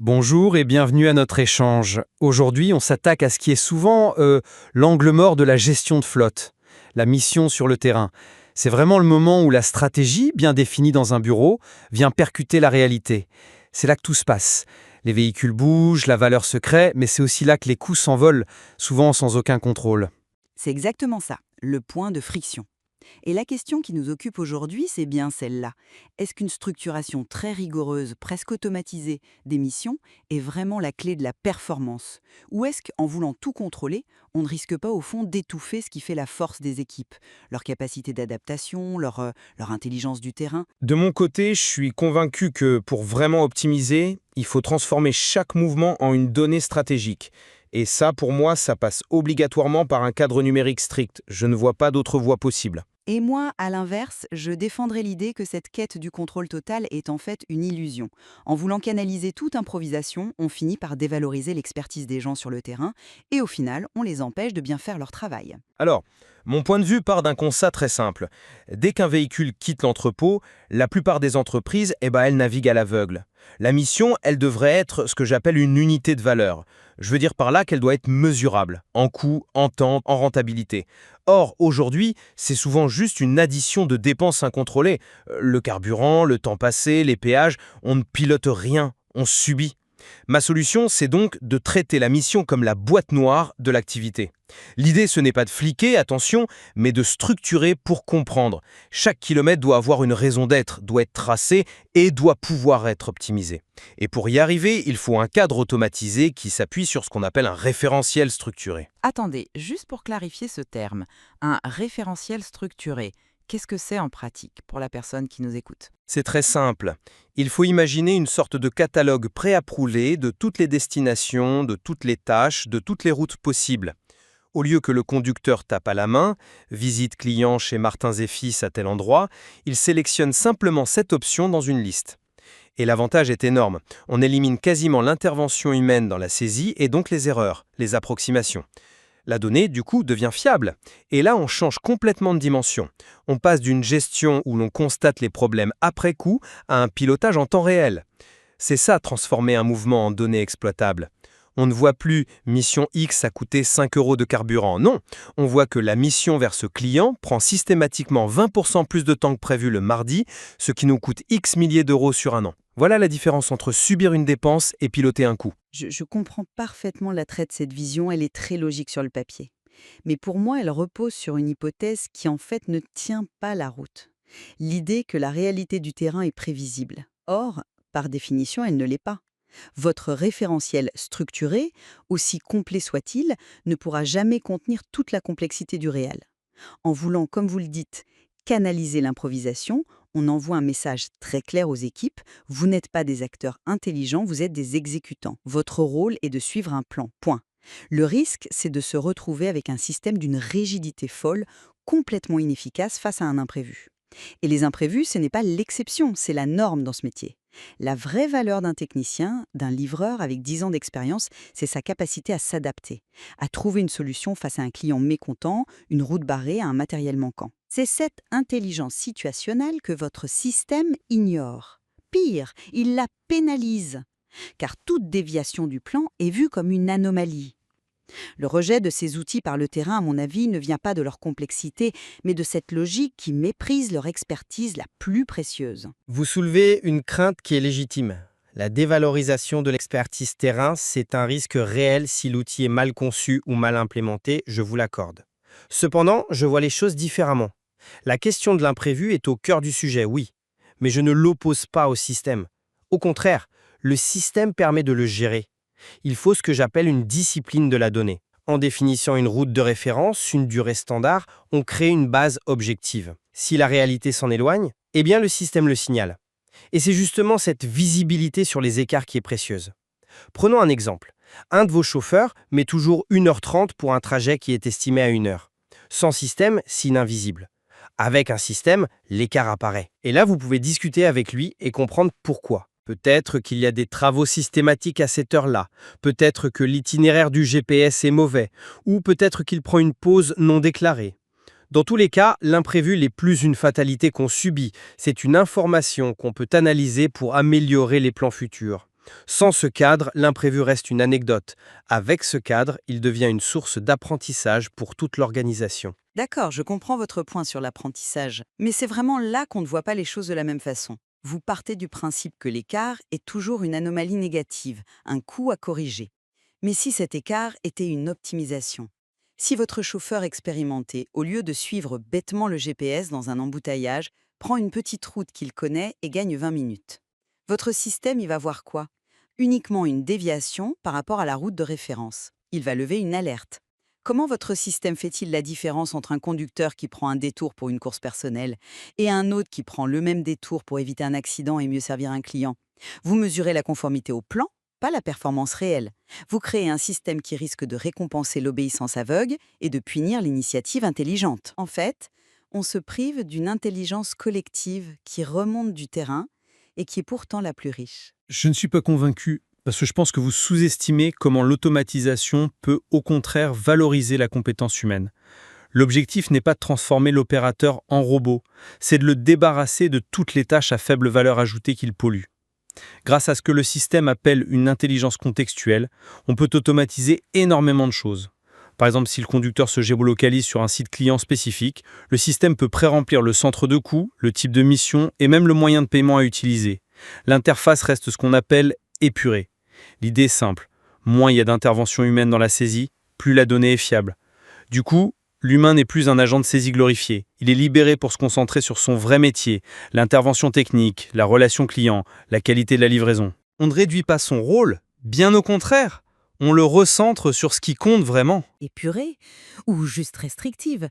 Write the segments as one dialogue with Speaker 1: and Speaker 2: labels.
Speaker 1: Bonjour et bienvenue à notre échange. Aujourd'hui, on s'attaque à ce qui est souvent l'angle mort de la gestion de flotte, la mission sur le terrain. C'est vraiment le moment où la stratégie, bien définie dans un bureau, vient percuter la réalité. C'est là que tout se passe. Les véhicules bougent, la valeur se crée, mais c'est aussi là que les coûts s'envolent, souvent sans aucun contrôle.
Speaker 2: C'est exactement ça, le point de friction. Et la question qui nous occupe aujourd'hui, c'est bien celle-là. Est-ce qu'une structuration très rigoureuse, presque automatisée des missions est vraiment la clé de la performance? Ou est-ce qu'en voulant tout contrôler, on ne risque pas au fond d'étouffer ce qui fait la force des équipes? Leur capacité d'adaptation, leur intelligence du terrain?
Speaker 3: De mon côté, je suis convaincu que pour vraiment optimiser, il faut transformer chaque mouvement en une donnée stratégique. Et ça, pour moi, ça passe obligatoirement par un cadre numérique strict. Je ne vois pas d'autre voie possible.
Speaker 2: Et moi, à l'inverse, je défendrai l'idée que cette quête du contrôle total est en fait une illusion. En voulant canaliser toute improvisation, on finit par dévaloriser l'expertise des gens sur le terrain et au final, on les empêche de bien faire leur travail.
Speaker 3: Alors, mon point de vue part d'un constat très simple. Dès qu'un véhicule quitte l'entrepôt, la plupart des entreprises, elles naviguent à l'aveugle. La mission, elle devrait être ce que j'appelle une unité de valeur. Je veux dire par là qu'elle doit être mesurable, en coût, en temps, en rentabilité. Or, aujourd'hui, c'est souvent juste une addition de dépenses incontrôlées. Le carburant, le temps passé, les péages, on ne pilote rien, on subit. Ma solution, c'est donc de traiter la mission comme la boîte noire de l'activité. L'idée, ce n'est pas de fliquer, attention, mais de structurer pour comprendre. Chaque kilomètre doit avoir une raison d'être, doit être tracé et doit pouvoir être optimisé. Et pour y arriver, il faut un cadre automatisé qui s'appuie sur ce qu'on appelle un référentiel structuré.
Speaker 2: Attendez, juste pour clarifier ce terme, un référentiel structuré, qu'est-ce que c'est en pratique pour la personne qui nous écoute?
Speaker 3: C'est très simple. Il faut imaginer une sorte de catalogue préapprouvé de toutes les destinations, de toutes les tâches, de toutes les routes possibles. Au lieu que le conducteur tape à la main, visite client chez Martins et Fils à tel endroit, il sélectionne simplement cette option dans une liste. Et l'avantage est énorme. On élimine quasiment l'intervention humaine dans la saisie et donc les erreurs, les approximations. La donnée, du coup, devient fiable. Et là, on change complètement de dimension. On passe d'une gestion où l'on constate les problèmes après coup à un pilotage en temps réel. C'est ça, transformer un mouvement en données exploitables. On ne voit plus mission X a coûté 5 € de carburant. Non, on voit que la mission vers ce client prend systématiquement 20% plus de temps que prévu le mardi, ce qui nous coûte X milliers d'euros sur un an. Voilà la différence entre subir une dépense et piloter un coût.
Speaker 2: Je comprends parfaitement l'attrait de cette vision, elle est très logique sur le papier. Mais pour moi, elle repose sur une hypothèse qui en fait ne tient pas la route. L'idée que la réalité du terrain est prévisible. Or, par définition, elle ne l'est pas. Votre référentiel structuré, aussi complet soit-il, ne pourra jamais contenir toute la complexité du réel. En voulant, comme vous le dites, canaliser l'improvisation, on envoie un message très clair aux équipes. Vous n'êtes pas des acteurs intelligents, vous êtes des exécutants. Votre rôle est de suivre un plan. Point. Le risque, c'est de se retrouver avec un système d'une rigidité folle, complètement inefficace face à un imprévu. Et les imprévus, ce n'est pas l'exception, c'est la norme dans ce métier. La vraie valeur d'un technicien, d'un livreur avec 10 ans d'expérience, c'est sa capacité à s'adapter, à trouver une solution face à un client mécontent, une route barrée, à un matériel manquant. C'est cette intelligence situationnelle que votre système ignore. Pire, il la pénalise, car toute déviation du plan est vue comme une anomalie. Le rejet de ces outils par le terrain, à mon avis, ne vient pas de leur complexité, mais de cette logique qui méprise leur expertise la plus précieuse.
Speaker 4: Vous soulevez une crainte qui est légitime. La dévalorisation de l'expertise terrain, c'est un risque réel si l'outil est mal conçu ou mal implémenté, je vous l'accorde. Cependant, je vois les choses différemment. La question de l'imprévu est au cœur du sujet, oui, mais je ne l'oppose pas au système. Au contraire, le système permet de le gérer. Il faut ce que j'appelle une discipline de la donnée. En définissant une route de référence, une durée standard, on crée une base objective. Si la réalité s'en éloigne, eh bien le système le signale. Et c'est justement cette visibilité sur les écarts qui est précieuse. Prenons un exemple. Un de vos chauffeurs met toujours 1h30 pour un trajet qui est estimé à 1 heure. Sans système, signe invisible. Avec un système, l'écart apparaît. Et là, vous pouvez discuter avec lui et comprendre pourquoi. Peut-être qu'il y a des travaux systématiques à cette heure-là, peut-être que l'itinéraire du GPS est mauvais, ou peut-être qu'il prend une pause non déclarée. Dans tous les cas, l'imprévu n'est plus une fatalité qu'on subit, c'est une information qu'on peut analyser pour améliorer les plans futurs.
Speaker 3: Sans ce cadre, l'imprévu reste une anecdote. Avec ce cadre, il devient une source d'apprentissage pour toute l'organisation.
Speaker 2: D'accord, je comprends votre point sur l'apprentissage, mais c'est vraiment là qu'on ne voit pas les choses de la même façon. Vous partez du principe que l'écart est toujours une anomalie négative, un coût à corriger. Mais si cet écart était une optimisation? Si votre chauffeur expérimenté, au lieu de suivre bêtement le GPS dans un embouteillage, prend une petite route qu'il connaît et gagne 20 minutes. Votre système y va voir quoi? Uniquement une déviation par rapport à la route de référence. Il va lever une alerte. Comment votre système fait-il la différence entre un conducteur qui prend un détour pour une course personnelle et un autre qui prend le même détour pour éviter un accident et mieux servir un client? Vous mesurez la conformité au plan, pas la performance réelle. Vous créez un système qui risque de récompenser l'obéissance aveugle et de punir l'initiative intelligente. En fait, on se prive d'une intelligence collective qui remonte du terrain et qui est pourtant la plus riche.
Speaker 1: Je ne suis pas convaincu, parce que je pense que vous sous-estimez comment l'automatisation peut au contraire valoriser la compétence humaine. L'objectif n'est pas de transformer l'opérateur en robot, c'est de le débarrasser de toutes les tâches à faible valeur ajoutée qu'il pollue. Grâce à ce que le système appelle une intelligence contextuelle, on peut automatiser énormément de choses. Par exemple, si le conducteur se géolocalise sur un site client spécifique, le système peut pré-remplir le centre de coût, le type de mission et même le moyen de paiement à utiliser. L'interface reste ce qu'on appelle épurée. L'idée est simple. Moins il y a d'intervention humaine dans la saisie, plus la donnée est fiable. Du coup, l'humain n'est plus un agent de saisie glorifié. Il est libéré pour se concentrer sur son vrai métier, l'intervention technique, la relation client, la qualité de la livraison. On ne réduit pas son rôle, bien au contraire. On le recentre sur ce qui compte vraiment.
Speaker 5: Épurée ou juste restrictive.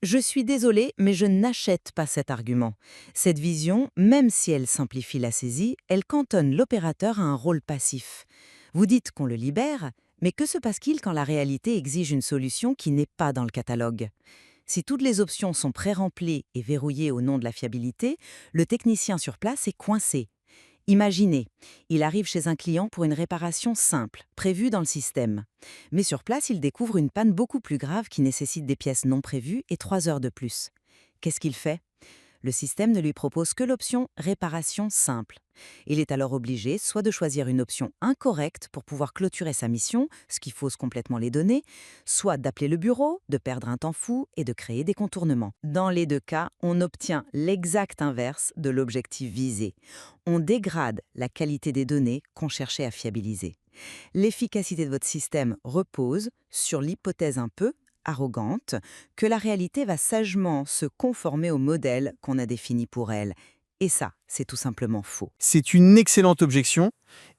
Speaker 5: Je suis désolée, mais je n'achète pas cet argument. Cette vision, même si elle simplifie la saisie, elle cantonne l'opérateur à un rôle passif. Vous dites qu'on le libère, mais que se passe-t-il quand la réalité exige une solution qui n'est pas dans le catalogue? Si toutes les options sont pré-remplies et verrouillées au nom de la fiabilité, le technicien sur place est coincé. Imaginez, il arrive chez un client pour une réparation simple, prévue dans le système. Mais sur place, il découvre une panne beaucoup plus grave qui nécessite des pièces non prévues et 3 heures de plus. Qu'est-ce qu'il fait? Le système ne lui propose que l'option réparation simple. Il est alors obligé soit de choisir une option incorrecte pour pouvoir clôturer sa mission, ce qui fausse complètement les données, soit d'appeler le bureau, de perdre un temps fou et de créer des contournements. Dans les deux cas, on obtient l'exact inverse de l'objectif visé. On dégrade la qualité des données qu'on cherchait à fiabiliser. L'efficacité de votre système repose sur l'hypothèse un peu arrogante que la réalité va sagement se conformer au modèle qu'on a défini pour elle. Et ça, c'est tout simplement faux.
Speaker 1: C'est une excellente objection,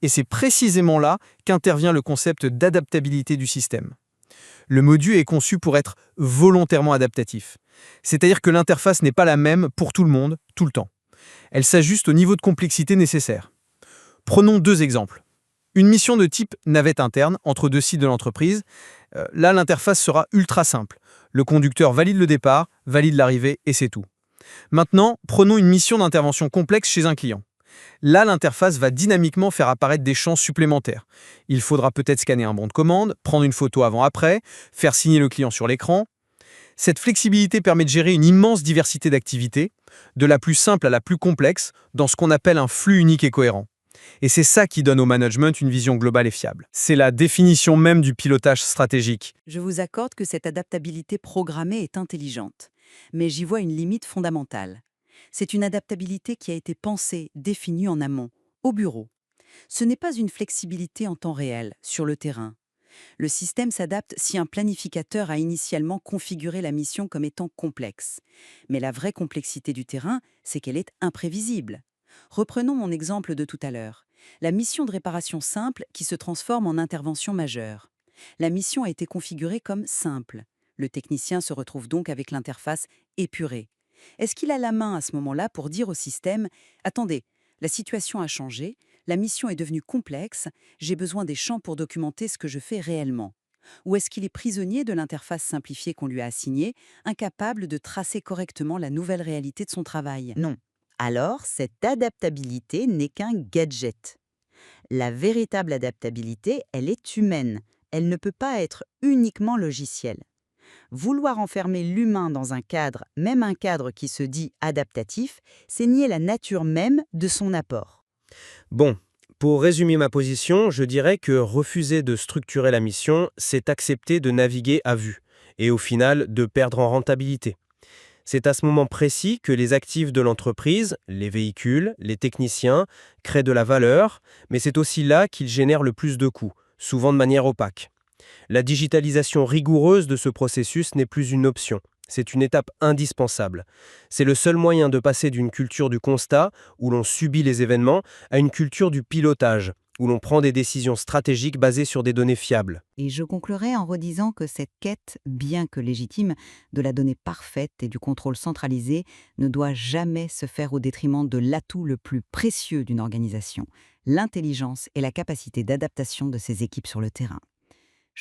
Speaker 1: et c'est précisément là qu'intervient le concept d'adaptabilité du système. Le module est conçu pour être volontairement adaptatif. C'est-à-dire que l'interface n'est pas la même pour tout le monde, tout le temps. Elle s'ajuste au niveau de complexité nécessaire. Prenons 2 exemples. Une mission de type navette interne entre 2 sites de l'entreprise. Là, l'interface sera ultra simple. Le conducteur valide le départ, valide l'arrivée et c'est tout. Maintenant, prenons une mission d'intervention complexe chez un client. Là, l'interface va dynamiquement faire apparaître des champs supplémentaires. Il faudra peut-être scanner un bon de commande, prendre une photo avant-après, faire signer le client sur l'écran. Cette flexibilité permet de gérer une immense diversité d'activités, de la plus simple à la plus complexe, dans ce qu'on appelle un flux unique et cohérent. Et c'est ça qui donne au management une vision globale et fiable. C'est la définition même du pilotage stratégique.
Speaker 2: Je vous accorde que cette adaptabilité programmée est intelligente, mais j'y vois une limite fondamentale. C'est une adaptabilité qui a été pensée, définie en amont, au bureau. Ce n'est pas une flexibilité en temps réel, sur le terrain. Le système s'adapte si un planificateur a initialement configuré la mission comme étant complexe. Mais la vraie complexité du terrain, c'est qu'elle est imprévisible. Reprenons mon exemple de tout à l'heure. La mission de réparation simple qui se transforme en intervention majeure. La mission a été configurée comme simple. Le technicien se retrouve donc avec l'interface épurée. Est-ce qu'il a la main à ce moment-là pour dire au système « Attendez, la situation a changé, la mission est devenue complexe, j'ai besoin des champs pour documenter ce que je fais réellement ». Ou est-ce qu'il est prisonnier de l'interface simplifiée qu'on lui a assignée, incapable de tracer correctement la nouvelle réalité de son travail?
Speaker 5: Non. Alors, cette adaptabilité n'est qu'un gadget. La véritable adaptabilité, elle est humaine. Elle ne peut pas être uniquement logicielle. Vouloir enfermer l'humain dans un cadre, même un cadre qui se dit adaptatif, c'est nier la nature même de son apport.
Speaker 3: Bon, Pour résumer ma position, je dirais que refuser de structurer la mission, c'est accepter de naviguer à vue, et au final de perdre en rentabilité. C'est à ce moment précis que les actifs de l'entreprise, les véhicules, les techniciens, créent de la valeur, mais c'est aussi là qu'ils génèrent le plus de coûts, souvent de manière opaque. La digitalisation rigoureuse de ce processus n'est plus une option, c'est une étape indispensable. C'est le seul moyen de passer d'une culture du constat, où l'on subit les événements, à une culture du pilotage, où l'on prend des décisions stratégiques basées sur des données fiables.
Speaker 2: Et je conclurai en redisant que cette quête, bien que légitime, de la donnée parfaite et du contrôle centralisé ne doit jamais se faire au détriment de l'atout le plus précieux d'une organisation, l'intelligence et la capacité d'adaptation de ses équipes sur le terrain.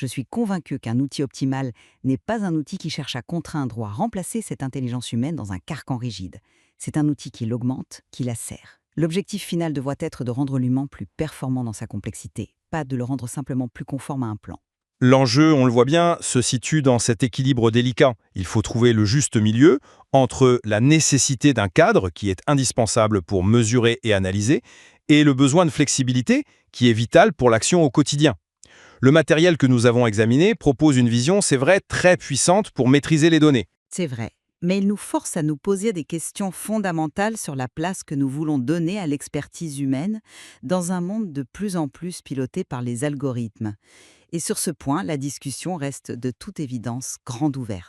Speaker 2: Je suis convaincue qu'un outil optimal n'est pas un outil qui cherche à contraindre ou à remplacer cette intelligence humaine dans un carcan rigide. C'est un outil qui l'augmente, qui la sert. L'objectif final devrait être de rendre l'humain plus performant dans sa complexité, pas de le rendre simplement plus conforme à un plan.
Speaker 6: L'enjeu, on le voit bien, se situe dans cet équilibre délicat. Il faut trouver le juste milieu entre la nécessité d'un cadre qui est indispensable pour mesurer et analyser et le besoin de flexibilité qui est vital pour l'action au quotidien. Le matériel que nous avons examiné propose une vision, c'est vrai, très puissante pour maîtriser les données.
Speaker 2: C'est vrai, mais il nous force à nous poser des questions fondamentales sur la place que nous voulons donner à l'expertise humaine dans un monde de plus en plus piloté par les algorithmes. Et sur ce point, la discussion reste de toute évidence grande ouverte.